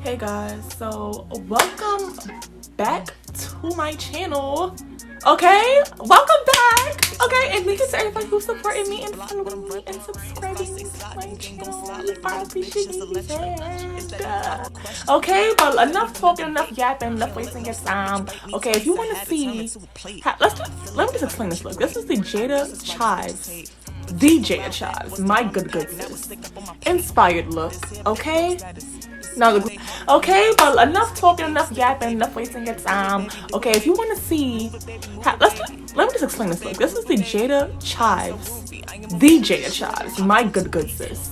Hey guys, so welcome back to my channel. Okay, welcome back. Okay, and thank you to everybody who's supporting me and following me and subscribing to my channel. I appreciate it. Okay, but enough talking, enough yapping, enough wasting your time. Okay, if you want to see, let me just explain this look. This is the Jayda Chives. The Jayda Chives, my good sis, inspired look. Okay. Now okay, but enough talking, enough yapping, enough wasting your time. Okay, if you want to see, let me just explain this look. This is the Jayda Chives, the Jayda Chives, my good sis,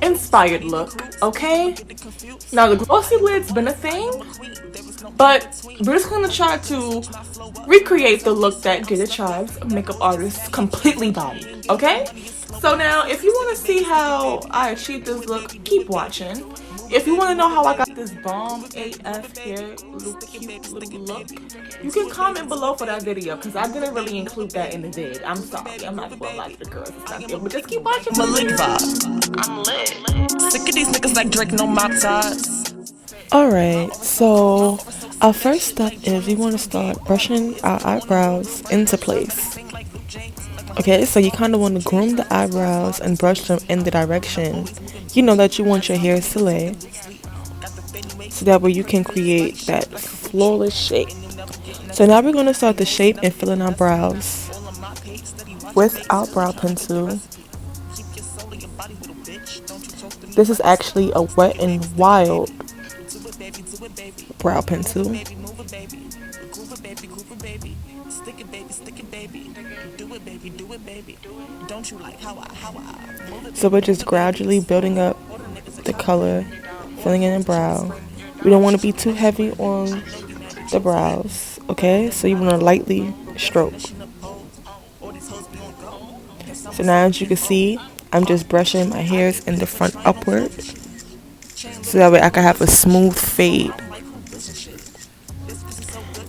inspired look. Okay. Now the glossy lid's been a thing, but we're just gonna try to recreate the look that Jayda Chives, makeup artist, completely bodied. Okay. So now, if you want to see how I achieved this look, keep watching. If you want to know how I got this bomb AF hair cute little look, you can comment below for that video because I didn't really include that in the vid. I'm sorry. I'm not gonna lie to the girls. It's not there, but just keep watching. I'm lit. Sick of these niggas like Drake, no mop tops. Alright, so our first step is we want to start brushing our eyebrows into place. Okay, so you kind of want to groom the eyebrows and brush them in the direction you know that you want your hairs to lay, so that way you can create that flawless shape. So now we're going to start the shape and fill in our brows with our brow pencil. This is actually a Wet n Wild brow pencil. So we're just gradually building up the color, filling in the brow. We don't want to be too heavy on the brows, okay? So you want to lightly stroke. So now, as you can see, I'm just brushing my hairs in the front upward, so that way I can have a smooth fade.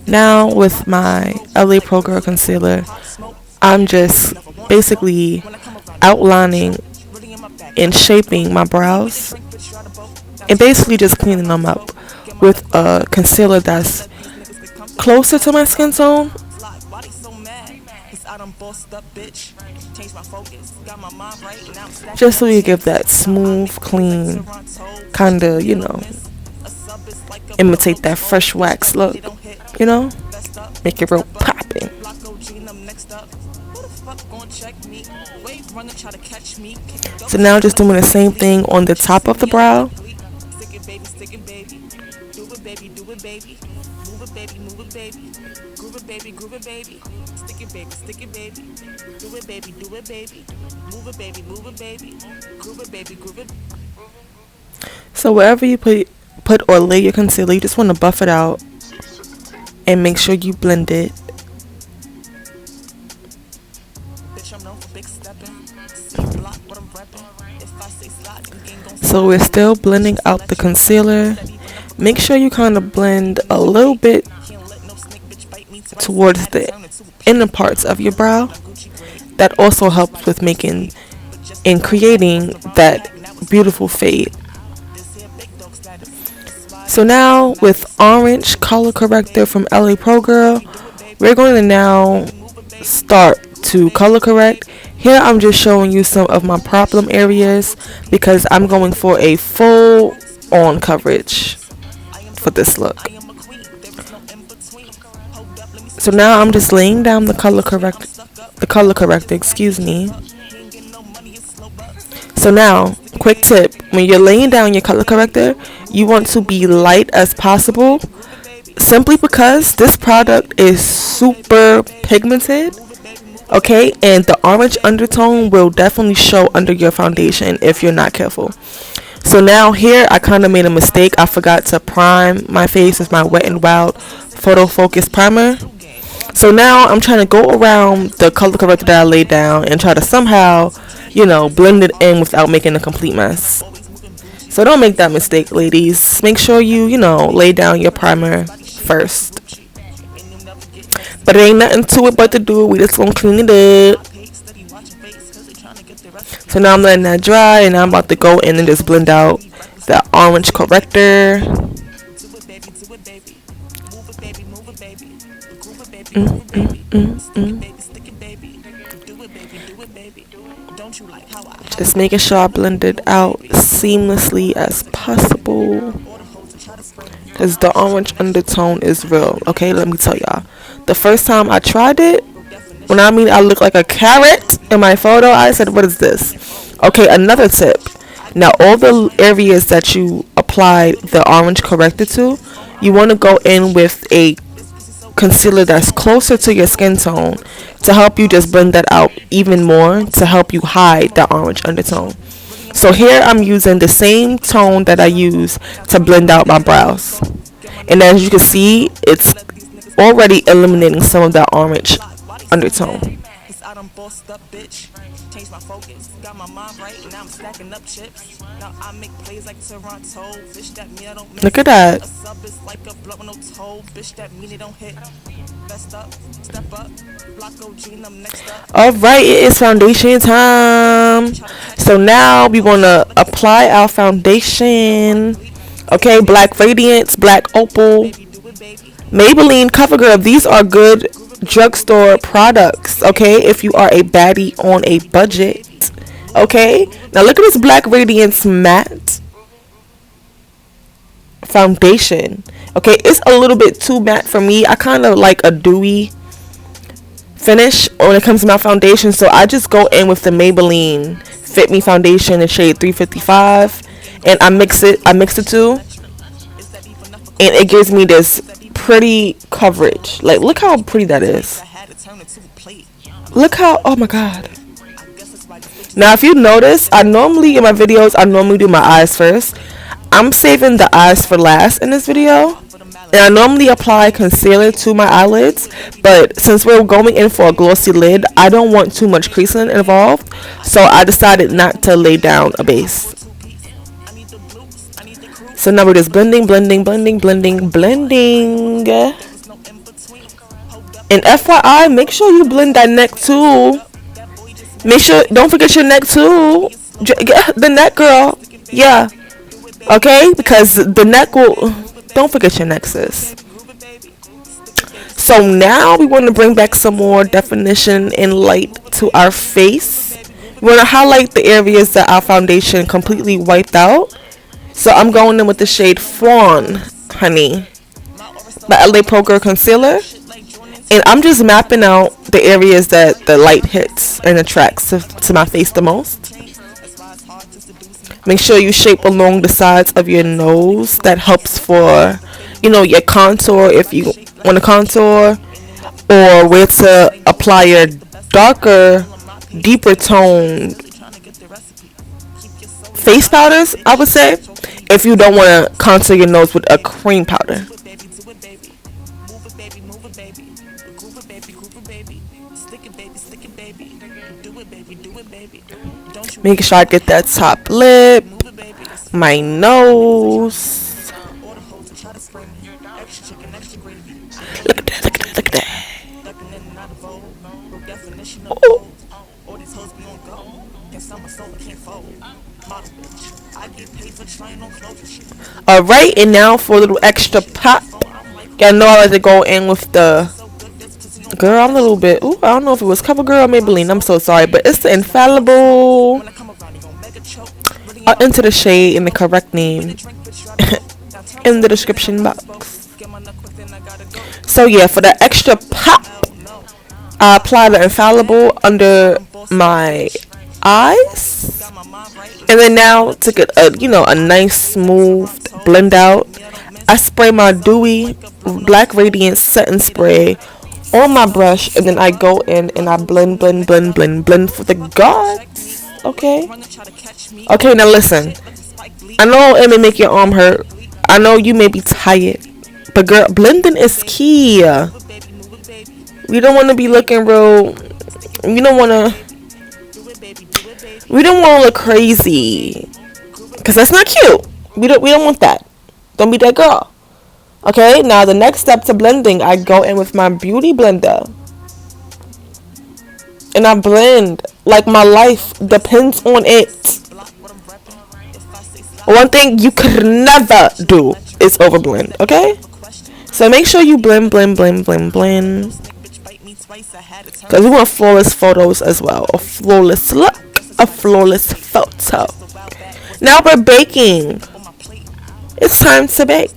Now with my LA Pro Girl concealer, I'm just basically outlining and shaping my brows and basically just cleaning them up with a concealer that's closer to my skin tone, just so you give that smooth, clean, kind of, imitate that fresh wax look, make it real popping. So now just doing the same thing on the top of the brow. So wherever you put or lay your concealer, you just want to buff it out and make sure you blend it. So we're still blending out the concealer. Make sure you kind of blend a little bit towards the inner parts of your brow. That also helps with making and creating that beautiful fade. So now with orange color corrector from LA Pro Girl, we're going to now start to color correct. Here I'm just showing you some of my problem areas because I'm going for a full on coverage for this look. So now I'm just laying down the color corrector, excuse me. So now, quick tip, when you're laying down your color corrector, you want to be light as possible, simply because this product is super pigmented. Okay, and the orange undertone will definitely show under your foundation if you're not careful. So now here I kind of made a mistake. I forgot to prime my face with my Wet n Wild Photo Focus Primer. So now I'm trying to go around the color corrector that I laid down and try to somehow, blend it in without making a complete mess. So don't make that mistake, ladies. Make sure you, lay down your primer first. But it ain't nothing to it but to do. We just gonna clean it up. So now I'm letting that dry, and I'm about to go in and just blend out that orange corrector. Just making sure I blend it out seamlessly as possible. Because the orange undertone is real. Okay, let me tell y'all. The first time I tried it, when I mean I look like a carrot in my photo, I said, what is this? Okay, another tip. Now, all the areas that you apply the orange corrector to, you want to go in with a concealer that's closer to your skin tone to help you just blend that out even more, to help you hide that orange undertone. So here I'm using the same tone that I use to blend out my brows. And as you can see, it's already eliminating some of that orange undertone. Look at that. Alright, it is foundation time. So now we want to apply our foundation. Okay, Black Radiance, Black Opal, Maybelline, CoverGirl. These are good drugstore products, okay, if you are a baddie on a budget. Okay, now look at this Black Radiance matte foundation. Okay, it's a little bit too matte for me. I kind of like a dewy finish when it comes to my foundation, so I just go in with the Maybelline Fit Me foundation in shade 355, and I mix the two, and it gives me this pretty coverage. Like, look how pretty that is. Look how, oh my god. Now if you notice, I normally in my videos do my eyes first. I'm saving the eyes for last in this video, and I normally apply concealer to my eyelids, but since we're going in for a glossy lid, I don't want too much creasing involved, so I decided not to lay down a base. So now we're just blending. And FYI, make sure you blend that neck too. Don't forget your neck too. The neck, girl. Yeah. Okay, because the neck will, don't forget your neck, sis. So now we want to bring back some more definition and light to our face. We want to highlight the areas that our foundation completely wiped out. So I'm going in with the shade Fawn, honey, by LA Pro Girl Concealer. And I'm just mapping out the areas that the light hits and attracts to my face the most. Make sure you shape along the sides of your nose. That helps for, your contour if you want to contour, or where to apply your darker, deeper toned face powders, I would say, if you don't want to contour your nose with a cream powder. Making sure I get that top lip, my nose. Look at that. Oh. Alright, and now for a little extra pop. Y'all know I like to go in with the, girl, I'm a little bit, I don't know if it was CoverGirl or Maybelline, I'm so sorry, but it's the Infallible. I'll enter the shade and the correct name in the description box. So yeah, for the extra pop, I apply the Infallible under my eyes, and then now to get a nice smooth blend out, I spray my dewy Black Radiance setting spray on my brush, and then I go in and I blend for the gods. Okay, now listen, I know it may make your arm hurt, I know you may be tired, but girl, blending is key. We don't want to be looking real, we don't want to look crazy, because that's not cute. We don't want that. Don't be that girl. Okay, now the next step to blending, I go in with my beauty blender, and I blend like my life depends on it. One thing you could never do is overblend, okay? So make sure you blend, blend, blend, blend, blend. Because we want flawless photos as well. A flawless look. A flawless photo. Now we're baking. It's time to bake.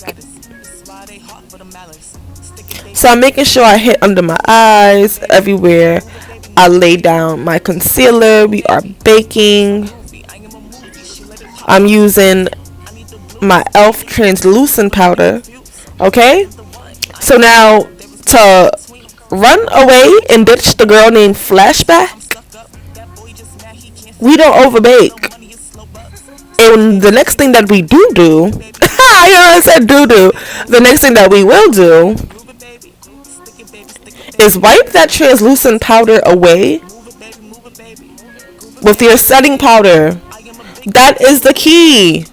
So I'm making sure I hit under my eyes, everywhere. I lay down my concealer. We are baking. I'm using my e.l.f. translucent powder. Okay? So now, to run away and ditch the girl named Flashback, we don't overbake. And the next thing that we do, I said do. The next thing that we will do is wipe that translucent powder away with your setting powder. That is the key.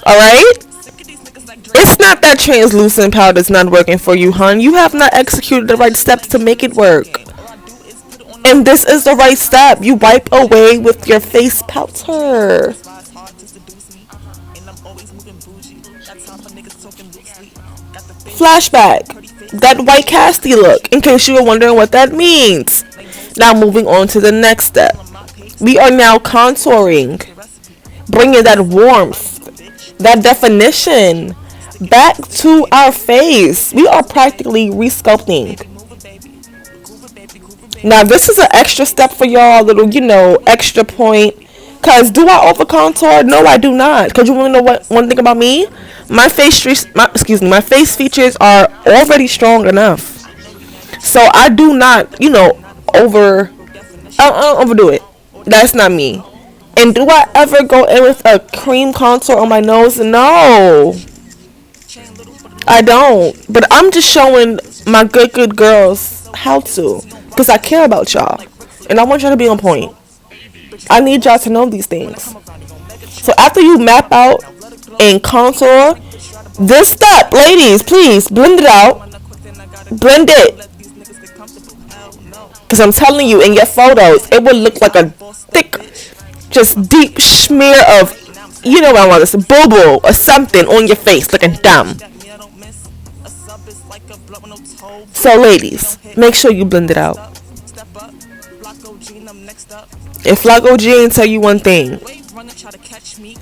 Alright? It's not that translucent powder is not working for you, hun. You have not executed the right steps to make it work. And this is the right step. You wipe away with your face powder. Flashback. That white casty look, in case you were wondering what that means. Now moving on to the next step. We are now contouring. Bringing that warmth, that definition back to our face. We are practically resculpting. Now this is an extra step for y'all, little, extra point. Cause do I over contour? No, I do not. Cause you wanna know what one thing about me? My face features are already strong enough. So I do not, I don't overdo it. That's not me. And do I ever go in with a cream contour on my nose? No. I don't. But I'm just showing my good girls how to. Because I care about y'all. And I want y'all to be on point. I need y'all to know these things. So after you map out and contour, this step, ladies, please blend it out. Blend it. Because I'm telling you, in your photos, it will look like a thick, just deep smear of, what I want to say, boo-boo or something on your face, looking dumb. So ladies, make sure you blend it out. If FlokkO.G ain't tell you one thing,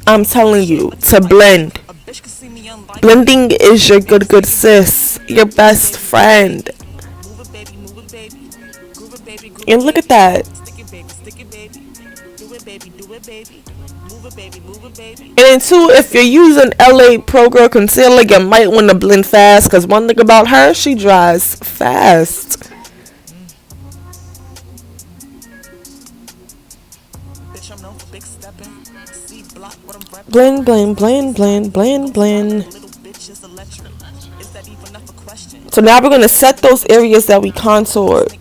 I'm telling you to blend. Blending is your good sis, your best friend. And look at that. And then two, if you're using LA Pro Girl concealer, you might want to blend fast, because one thing about her, she dries fast. Blend, blend, blend, blend, blend, blend. So now we're going to set those areas that we contoured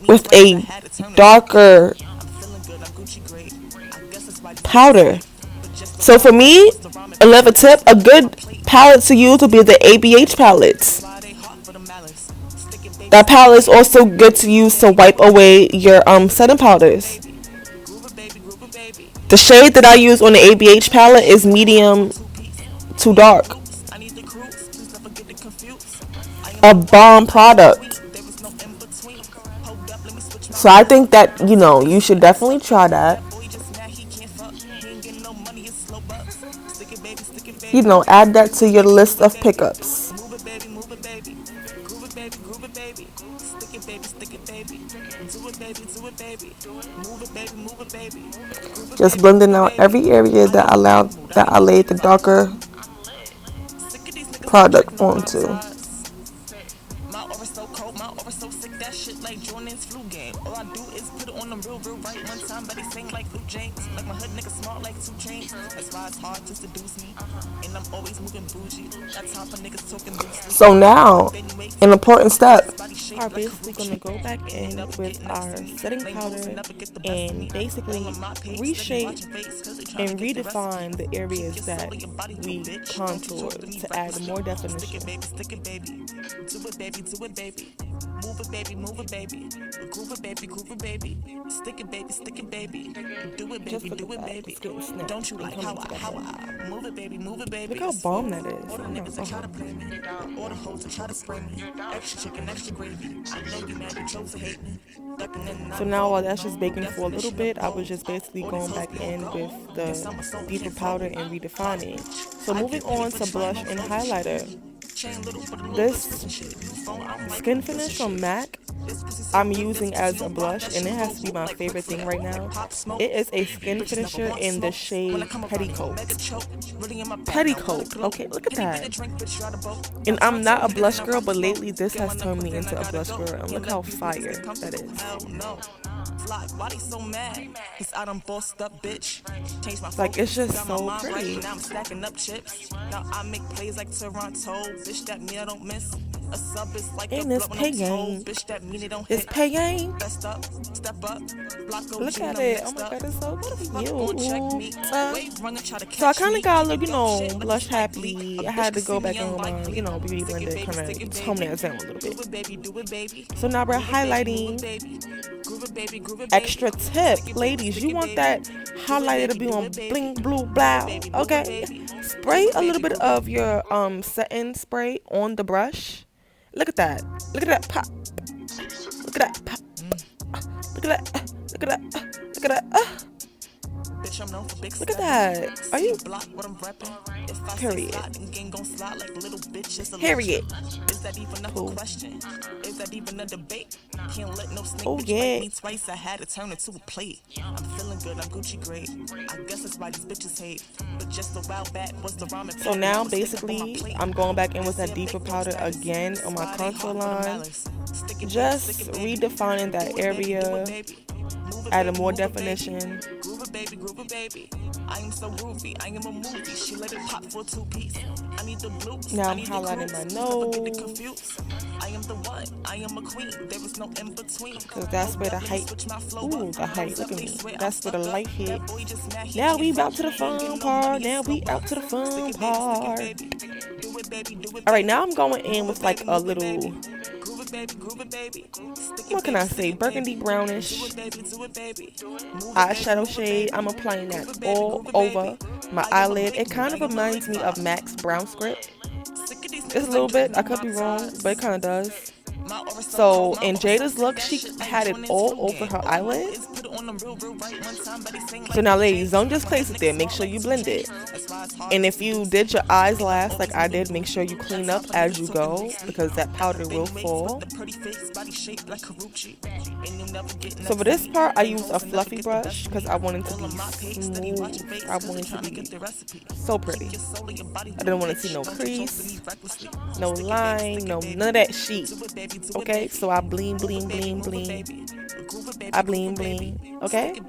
with a darker powder. So for me, another tip, a good palette to use would be the ABH palettes. That palette is also good to use to wipe away your setting powders. The shade that I use on the ABH palette is medium to dark. A bomb product. So I think that, you should definitely try that. Add that to your list of pickups. Just blending out every area that I laid the darker product onto. So now, an important step. Are basically going to go back in with our setting powder and basically reshape and redefine the areas that we contoured to add more definition. Do it, baby, do it, baby. Move it, baby, move it, baby. Groove it, baby, groove it, baby. Stick it, baby, stick it, baby. Do it, baby, do it, baby. Don't you like how I Look how bomb that is. Oh my God. So now while that's just baking for a little bit, I was just basically going back in with the deeper powder and redefining. So moving on to blush and highlighter. This skin finish from MAC I'm using as a blush, and it has to be my favorite thing right now. It is a skin finisher in the shade Petticoat. Petticoat, okay, look at that. And I'm not a blush girl, but lately this has turned me into a blush girl, and look how fire that is. Like, it's just so pretty. And it's pay game. It's pay game. Look at it. Oh my god, it's so cute. So I kind of got a little, blush happy. I had to go back on my, beauty blender, kind of tone that down a little bit. So now we're highlighting. Extra tip, ladies, you want that highlighter to be on bling blue blow, okay? Spray a little bit of your setting spray on the brush. Look at that. Look at that pop. Look at that pop. Look at that. Look at that. Look at that. Look at that. Are you? Period. Period. Cool. Oh yeah. So now basically I'm going back in with that deeper powder again on my contour line. Just redefining that area. Adding more definition. Now I'm highlighting my nose. Cause that's where the height. Ooh, the height. Look at me. That's where the light hit. Now we out to the fun part. Now we out to the fun part. Alright, now I'm going in with like a little, what can I say, burgundy brownish eyeshadow shade. I'm applying that all over my eyelid. It kind of reminds me of MAC's brown script. Just a little bit. I could be wrong, but it kind of does. So in Jayda's look, she had it all over her eyelid. So now ladies, don't just place it there. Make sure you blend it. And if you did your eyes last like I did, make sure you clean up as you go, because that powder will fall. So for this part, I use a fluffy brush because I want it to be smooth. I want it to be so pretty. I didn't want to see no crease, no line, none of that shit. Okay, so I bling, bling, bling, bling. I bling, bling. Okay?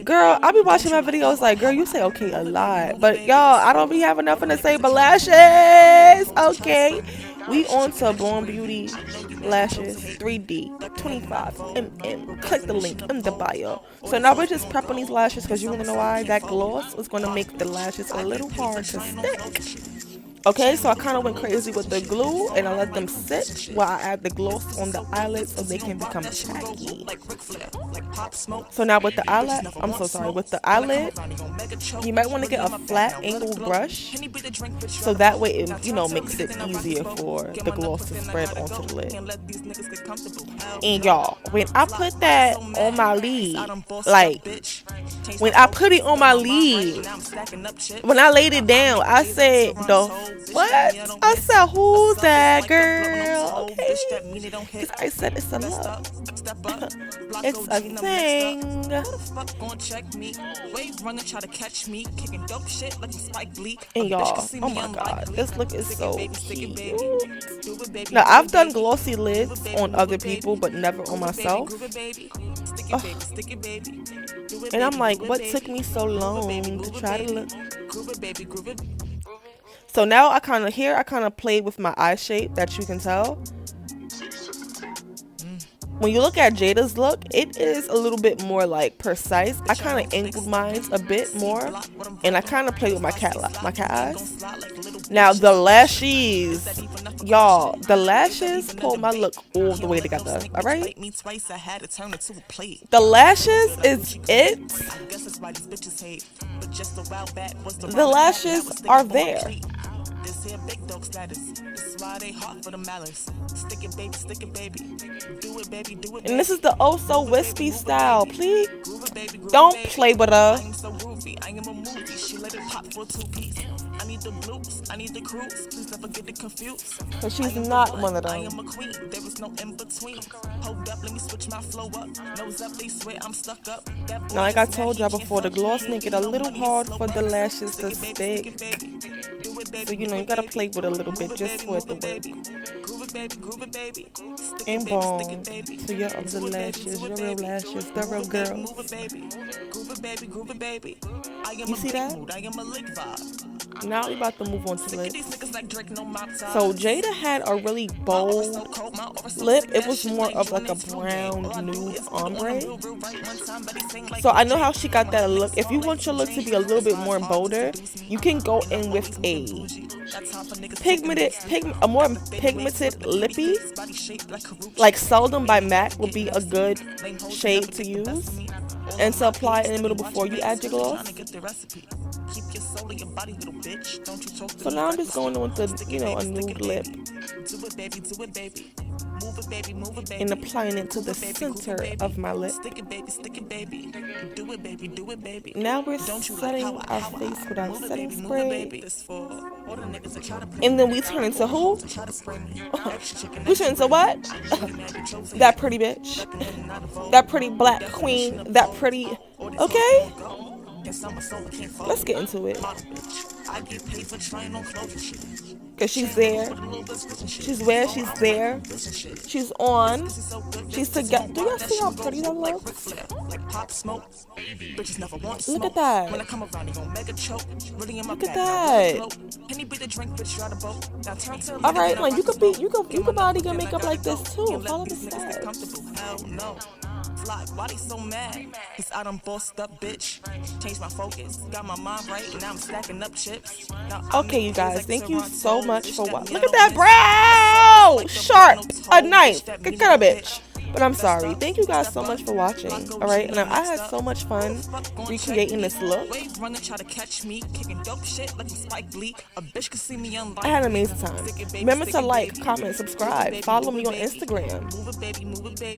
Girl, I be watching my videos like, girl, you say okay a lot. But y'all, I don't be having nothing to say but lashes. Okay. We on to Born Beauty lashes 3D 25 and click the link in the bio. So now we're just prepping these lashes because you want to know why? That gloss is going to make the lashes a little hard to stick. Okay, so I kind of went crazy with the glue and I let them sit while I add the gloss on the eyelids so they can become tacky. So now with the eyelid, with the eyelid, you might want to get a flat angle brush so that way it, makes it easier for the gloss to spread onto the lid. And y'all, when I put that on my lid, when I put it on my lid, when I laid it down, I said, what? I said, who's that girl? Okay. Because I said it's a love. It's a thing. And y'all, oh my god, this look is so cute. Now, I've done glossy lids on other people, but never on myself. And I'm like, what took me so long to try to look? So now I kind of played with my eye shape, that you can tell. when you look at Jayda's look, it is a little bit more like precise. I kind of angled mine a bit more, and I kind of played with my cat eyes. Now the lashes, y'all, the lashes pull my look all the way together. All right, the lashes is it. The lashes are there. And this is the oh so wispy style. Please don't play with her. Cause she's not one of them. Now, like I told y'all before, the gloss make it a little hard for the lashes to stick. So, you know, you gotta play with it a little bit just for it to work. And boom, to your other lashes, your real lashes, the real girls. You see that? Now we about to move on to lips. So Jayda had a really bold lip. It was more of like a brown nude ombre. So I know how she got that look. If you want your look to be a little bit more bolder, you can go in with a more pigmented lippy. Like Seldom by MAC would be a good shade to use and to apply in the middle before you add your gloss. So now I'm just going on with the, you know, a nude lip and applying it to the center of my lip. Now we're setting our face with our setting spray. And then we turn into who? We turn into what? That pretty bitch. That pretty black queen. That pretty... Okay? Let's get into it. Cause she's there. She's where? She's there. She's on. She's together. Do y'all see how pretty that looks? Look at that. Look at that. All right, like you could body your makeup like this too. Follow the steps. Why they so mad? Cause I done bossed up, bitch. Changed my focus, got my mind right, and now I'm stacking up chips. Okay, you guys, thank you so much for watching. Look at that brow! Sharp! A knife! Good kind of bitch. But I'm sorry. Thank you guys so much for watching. Alright, and I had so much fun recreating this look. I had an amazing time. Remember to like, comment, subscribe. Follow me on Instagram.